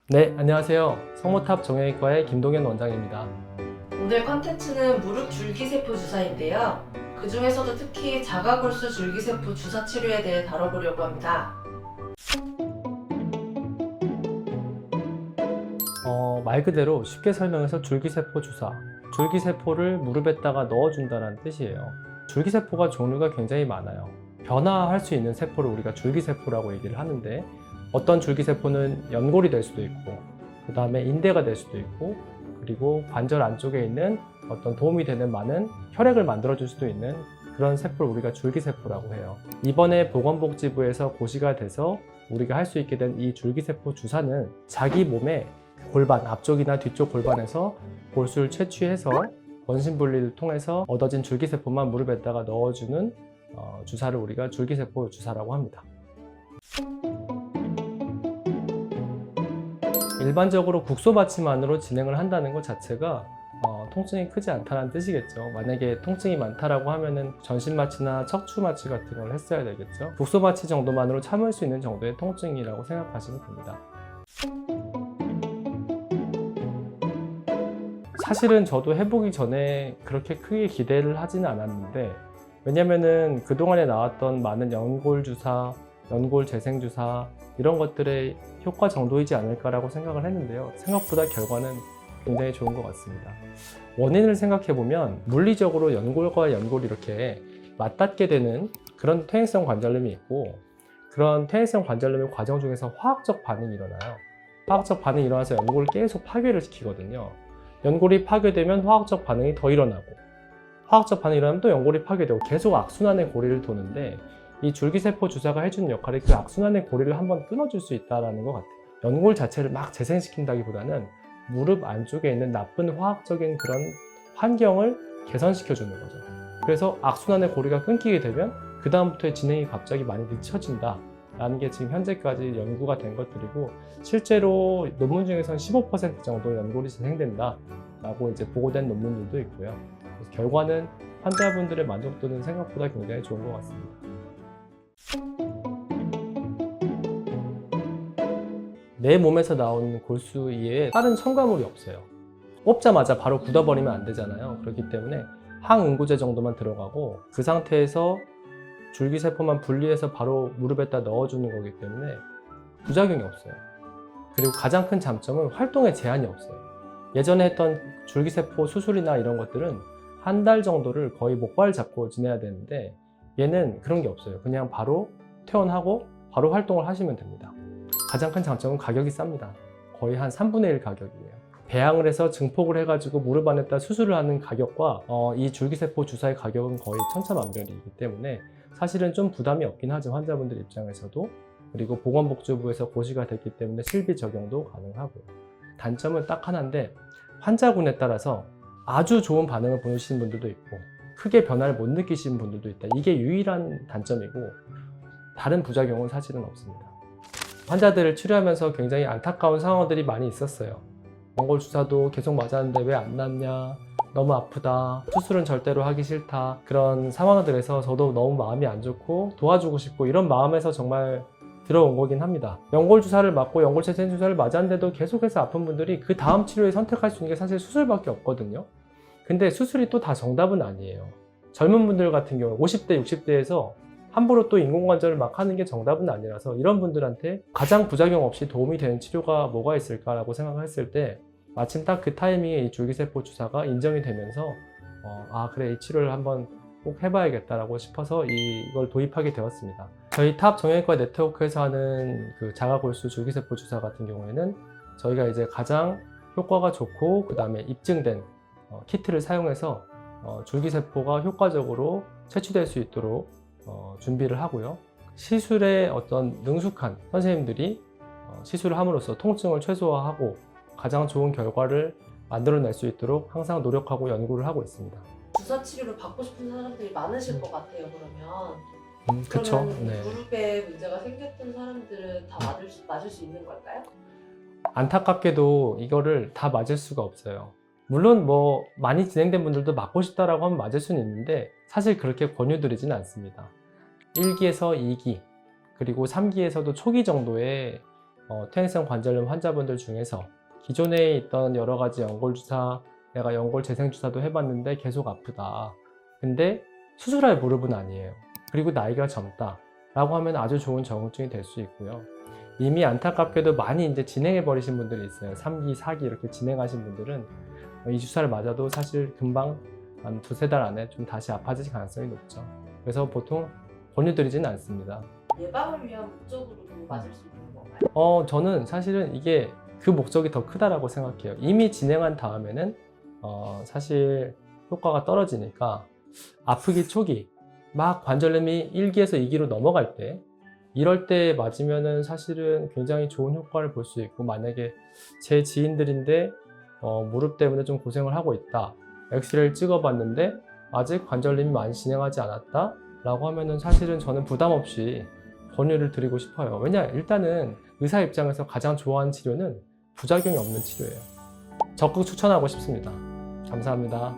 네, 안녕하세요. 성모탑 정형외과의 김동현 원장입니다. 오늘 컨텐츠는 무릎 줄기세포 주사인데요. 그 중에서도 특히 자가골수 줄기세포 주사 치료에 대해 다뤄보려고 합니다. 말 그대로 쉽게 설명해서 줄기세포 주사. 줄기세포를 무릎에다가 넣어준다는 뜻이에요. 줄기세포가 종류가 굉장히 많아요. 변화할 수 있는 세포를 우리가 줄기세포라고 얘기를 하는데, 어떤 줄기세포는 연골이 될 수도 있고, 그 다음에 인대가 될 수도 있고, 그리고 관절 안쪽에 있는 어떤 도움이 되는 많은 혈액을 만들어줄 수도 있는 그런 세포를 우리가 줄기세포라고 해요. 이번에 보건복지부에서 고시가 돼서 우리가 할 수 있게 된 이 줄기세포 주사는 자기 몸에 골반, 앞쪽이나 뒤쪽 골반에서 골수를 채취해서 원심분리를 통해서 얻어진 줄기세포만 무릎에다가 넣어주는 주사를 우리가 줄기세포 주사라고 합니다. 일반적으로 국소마취만으로 진행을 한다는 것 자체가 통증이 크지 않다는 뜻이겠죠. 만약에 통증이 많다라고 하면은 전신마취나 척추마취 같은 걸 했어야 되겠죠. 국소마취 정도만으로 참을 수 있는 정도의 통증이라고 생각하시면 됩니다. 사실은 저도 해보기 전에 그렇게 크게 기대를 하지는 않았는데, 왜냐면은 그동안에 나왔던 많은 연골 주사, 연골 재생 주사 이런 것들의 효과 정도이지 않을까라고 생각을 했는데요. 생각보다 결과는 굉장히 좋은 것 같습니다. 원인을 생각해 보면 물리적으로 연골과 연골이 이렇게 맞닿게 되는 그런 퇴행성 관절염이 있고, 그런 퇴행성 관절염의 과정 중에서 화학적 반응이 일어나요. 화학적 반응이 일어나서 연골을 계속 파괴를 시키거든요. 연골이 파괴되면 화학적 반응이 더 일어나고, 화학적 반응이 일어나면 또 연골이 파괴되고, 계속 악순환의 고리를 도는데, 이 줄기세포 주사가 해주는 역할이 그 악순환의 고리를 한번 끊어줄 수 있다는 것 같아요. 연골 자체를 막 재생시킨다기보다는 무릎 안쪽에 있는 나쁜 화학적인 그런 환경을 개선시켜주는 거죠. 그래서 악순환의 고리가 끊기게 되면 그 다음부터의 진행이 갑자기 많이 늦춰진다 라는 게 지금 현재까지 연구가 된 것들이고, 실제로 논문 중에서는 15% 정도 연골이 재생된다 라고 이제 보고된 논문들도 있고요. 그래서 결과는 환자분들의 만족도는 생각보다 굉장히 좋은 것 같습니다. 내 몸에서 나온 골수 이외에 다른 첨가물이 없어요. 뽑자마자 바로 굳어버리면 안 되잖아요. 그렇기 때문에 항응고제 정도만 들어가고, 그 상태에서 줄기세포만 분리해서 바로 무릎에다 넣어주는 거기 때문에 부작용이 없어요. 그리고 가장 큰 장점은 활동에 제한이 없어요. 예전에 했던 줄기세포 수술이나 이런 것들은 한 달 정도를 거의 목발 잡고 지내야 되는데, 얘는 그런 게 없어요. 그냥 바로 퇴원하고 바로 활동을 하시면 됩니다. 가장 큰 장점은 가격이 쌉니다. 거의 한 3분의 1 가격이에요. 배양을 해서 증폭을 해가지고 무릎 안에다 수술을 하는 가격과 이 줄기세포 주사의 가격은 거의 천차만별이기 때문에 사실은 좀 부담이 없긴 하죠, 환자분들 입장에서도. 그리고 보건복지부에서 고시가 됐기 때문에 실비 적용도 가능하고요. 단점은 딱 하나인데, 환자군에 따라서 아주 좋은 반응을 보이시는 분들도 있고 크게 변화를 못 느끼시는 분들도 있다. 이게 유일한 단점이고, 다른 부작용은 사실은 없습니다. 환자들을 치료하면서 굉장히 안타까운 상황들이 많이 있었어요. 연골 주사도 계속 맞았는데 왜 안 낫냐, 너무 아프다, 수술은 절대로 하기 싫다, 그런 상황들에서 저도 너무 마음이 안 좋고 도와주고 싶고 이런 마음에서 정말 들어온 거긴 합니다. 연골 주사를 맞고 연골 재생 주사를 맞았는데도 계속해서 아픈 분들이 그 다음 치료에 선택할 수 있는 게 사실 수술밖에 없거든요. 근데 수술이 또 다 정답은 아니에요. 젊은 분들 같은 경우 50대, 60대에서 함부로 또 인공관절을 막 하는 게 정답은 아니라서, 이런 분들한테 가장 부작용 없이 도움이 되는 치료가 뭐가 있을까라고 생각했을 때 마침 딱 그 타이밍에 이 줄기세포 주사가 인정이 되면서 그래, 이 치료를 한번 꼭 해봐야겠다라고 싶어서 이걸 도입하게 되었습니다. 저희 탑 정형외과 네트워크에서 하는 그 자가골수 줄기세포 주사 같은 경우에는 저희가 이제 가장 효과가 좋고 그 다음에 입증된 키트를 사용해서 줄기세포가 효과적으로 채취될 수 있도록 준비를 하고요. 시술에 어떤 능숙한 선생님들이 시술을 함으로써 통증을 최소화하고 가장 좋은 결과를 만들어낼 수 있도록 항상 노력하고 연구를 하고 있습니다. 주사 치료를 받고 싶은 사람들이 많으실 것 같아요. 그쵸. 그러면 네. 무릎에 문제가 생겼던 사람들은 다 맞을 수 있는 걸까요? 안타깝게도 이거를 다 맞을 수가 없어요. 물론 뭐 많이 진행된 분들도 맞고 싶다라고 하면 맞을 수는 있는데, 사실 그렇게 권유드리지는 않습니다. 1기에서 2기 그리고 3기에서도 초기 정도의 퇴행성 관절염 환자분들 중에서 기존에 있던 여러 가지 연골주사, 내가 연골 재생주사도 해봤는데 계속 아프다. 근데 수술할 무릎은 아니에요. 그리고 나이가 젊다. 라고 하면 아주 좋은 적응증이 될 수 있고요. 이미 안타깝게도 많이 이제 진행해 버리신 분들이 있어요. 3기, 4기 이렇게 진행하신 분들은 이 주사를 맞아도 사실 금방 한 두세 달 안에 좀 다시 아파질 가능성이 높죠. 그래서 보통 권유드리지는 않습니다. 예방을 위한 목적으로도 맞을 수 있는 건가요? 저는 사실은 이게 그 목적이 더 크다라고 생각해요. 이미 진행한 다음에는 사실 효과가 떨어지니까 아프기 초기 막 관절염이 1기에서 2기로 넘어갈 때 이럴 때 맞으면은 사실은 굉장히 좋은 효과를 볼 수 있고, 만약에 제 지인들인데 무릎 때문에 좀 고생을 하고 있다, 엑스레이를 찍어봤는데 아직 관절염이 많이 진행하지 않았다 라고 하면은 사실은 저는 부담 없이 권유를 드리고 싶어요. 왜냐, 일단은 의사 입장에서 가장 좋아하는 치료는 부작용이 없는 치료예요. 적극 추천하고 싶습니다. 감사합니다.